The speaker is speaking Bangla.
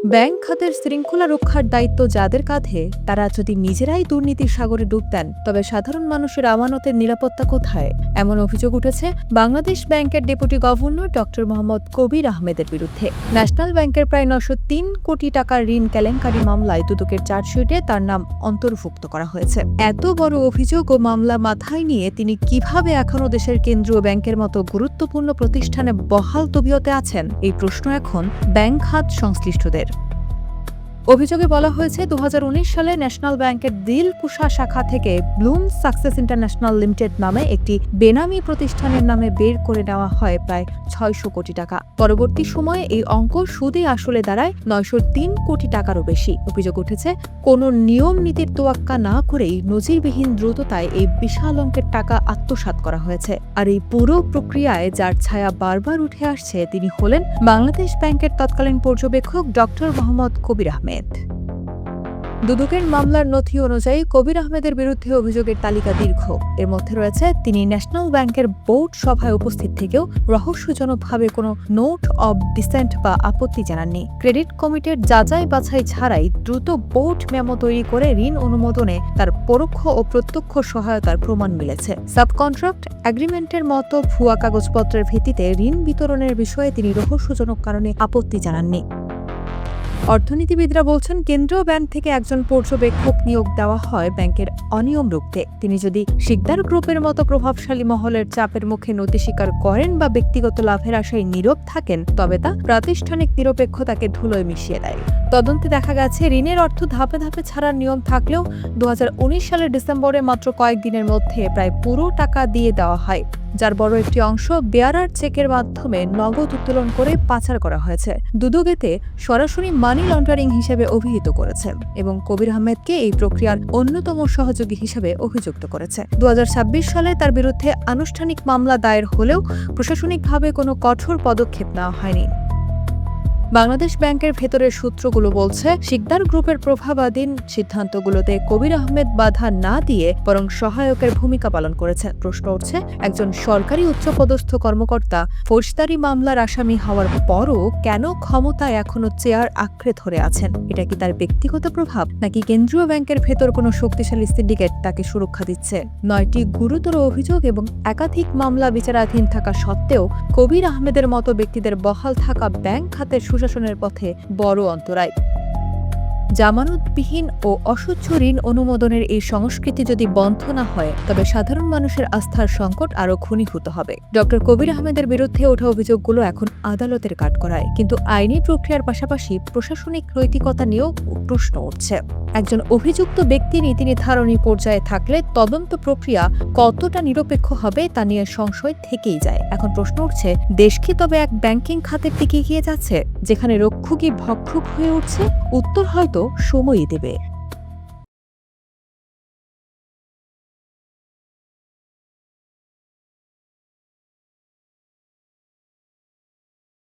ব্যাংক খাতের শৃঙ্খলা রক্ষার দায়িত্ব যাদের কাঁধে, তারা যদি নিজেরাই দুর্নীতির সাগরে ডুব দেন, তবে সাধারণ মানুষের আমানতের নিরাপত্তা কোথায়? এমন অভিযোগ উঠেছে বাংলাদেশ ব্যাংকের ডেপুটি গভর্নর ডক্টর মোহাম্মদ কবির আহমেদের বিরুদ্ধে। ন্যাশনাল ব্যাংকের প্রায় ৯০৩ কোটি টাকার ঋণ কেলেঙ্কারি মামলায় দুদকের চার্জশিটে তার নাম অন্তর্ভুক্ত করা হয়েছে। এত বড় অভিযোগ ও মামলা মাথায় নিয়ে তিনি কিভাবে এখনও দেশের কেন্দ্রীয় ব্যাংকের মতো গুরুত্বপূর্ণ প্রতিষ্ঠানে বহাল তবিয়তে আছেন, এই প্রশ্ন এখন ব্যাংক খাত সংশ্লিষ্টদের। অভিযোগে বলা হয়েছে ২০১৯ সালে ন্যাশনাল ব্যাংকের দিলকুশা শাখা থেকে ব্লুম সাকসেস ইন্টারন্যাশনাল লিমিটেড নামে একটি বেনামি প্রতিষ্ঠানের নামে বের করে নেওয়া হয় প্রায় ৬০০ কোটি টাকা। পরবর্তী সময়ে এই অঙ্ক সুদে আসলে দাঁড়ায় ৯০৩ কোটি টাকারও বেশি। অভিযোগ উঠেছে কোনো নিয়ম নীতির তোয়াক্কা না করেই নজিরবিহীন দ্রুততায় এই বিশাল অঙ্কের টাকা আত্মসাৎ করা হয়েছে। আর এই পুরো প্রক্রিয়ায় যার ছায়া বারবার উঠে আসছে, তিনি হলেন বাংলাদেশ ব্যাংকের তৎকালীন পর্যবেক্ষক ডক্টর মোহাম্মদ কবির আহমেদ। দুদকের মামলার নথি অনুযায়ী কবির আহমেদের বিরুদ্ধে অভিযোগের তালিকা দীর্ঘ। এর মধ্যে রয়েছে তিনি ন্যাশনাল ব্যাংকের বোর্ড সভায় উপস্থিত থেকেও রহস্যজনকভাবে কোনো নোট অব ডিসেন্ট বা আপত্তি জানাননি। ক্রেডিট কমিটির যাচাই বাছাই ছাড়াই দ্রুত বোর্ড মেমো তৈরি করে ঋণ অনুমোদনে তার পরোক্ষ ও প্রত্যক্ষ সহায়তার প্রমাণ মিলেছে। সাবকন্ট্রাক্ট এগ্রিমেন্টের মতো ভুয়া কাগজপত্রের ভিত্তিতে ঋণ বিতরণের বিষয়ে তিনি রহস্যজনক কারণে আপত্তি জানাননি। অর্থনীতিবিদরা বলছেন, কেন্দ্রীয় ব্যাংক থেকে একজন পর্যবেক্ষক নিয়োগ দেওয়া হয় ব্যাংকের অনিয়ম রুখতে। তিনি যদি শিকদার গ্রুপের মতো প্রভাবশালী মহলের চাপের মুখে নতি স্বীকার করেন বা ব্যক্তিগত লাভের আশায় নীরব থাকেন, তবে তা প্রাতিষ্ঠানিক নিরপেক্ষতাকে ধুলোয় মিশিয়ে দেয়। তদন্তে দেখা গেছে, ঋণের অর্থ ধাপে ধাপে ছাড়ার নিয়ম থাকলেও ২০১৯ সালের ডিসেম্বরে মাত্র কয়েকদিনের মধ্যে প্রায় পুরো টাকা দিয়ে দেওয়া হয়, যার বড় একটি অংশ বেয়ারার চেকের মাধ্যমে নগদ উত্তোলন করে পাচার করা হয়েছে। দুদক এতে সরাসরি মানি লন্ডারিং হিসেবে অভিহিত করেছে এবং কবির আহমেদকে এই প্রক্রিয়ার অন্যতম সহযোগী হিসেবে অভিযুক্ত করেছে। ২০২৬ সালে তার বিরুদ্ধে আনুষ্ঠানিক মামলা দায়ের হলেও প্রশাসনিকভাবে কোনো কঠোর পদক্ষেপ নেওয়া হয়নি। বাংলাদেশ ব্যাংকের ভেতরের সূত্রগুলো বলছে, শিকদার গ্রুপের প্রভাবাধীন সিদ্ধান্তগুলোতে কবির আহমেদ বাধা না দিয়ে বরং সহায়কের ভূমিকা পালন করেছেন। প্রশ্ন উঠছে, একজন সরকারি উচ্চপদস্থ কর্মকর্তা ফৌজদারি মামলার আসামি হওয়ার পরও কেন ক্ষমতায় এখনো চেয়ার আঁকড়ে ধরে আছেন? এটা কি তার ব্যক্তিগত প্রভাব, নাকি কেন্দ্রীয় ব্যাংকের ভেতর কোনো শক্তিশালী সিন্ডিকেট তাকে সুরক্ষা দিচ্ছে? ৯টি গুরুতর অভিযোগ এবং একাধিক মামলা বিচারাধীন থাকা সত্ত্বেও কবির আহমেদের মতো ব্যক্তিদের বহাল থাকা ব্যাংক খাতের সুশাসনের পথে বড় অন্তরায়। জামানতবিহীন ও অস্বচ্ছ ঋণ অনুমোদনের এই সংস্কৃতি যদি বন্ধ না হয়, তবে সাধারণ মানুষের আস্থার সংকট আরও ঘনীভূত হবে। ডক্টর কবির আহমেদের বিরুদ্ধে ওঠা অভিযোগগুলো এখন আদালতের কাঠগড়ায়, কিন্তু আইনি প্রক্রিয়ার পাশাপাশি প্রশাসনিক নৈতিকতা নিয়েও প্রশ্ন উঠছে। একজন অভিযুক্ত ব্যক্তি নীতি নির্ধারণী পর্যায়ে থাকলে তদন্ত প্রক্রিয়া কতটা নিরপেক্ষ হবে তা নিয়ে সংশয় থেকেই যায়। এখন প্রশ্ন উঠছে, দেশ কি তবে এক ব্যাংকিং খাতের দিকে এগিয়ে যাচ্ছে যেখানে রক্ষকই ভক্ষক হয়ে উঠছে? উত্তর হয়তো সময়ই দেবে।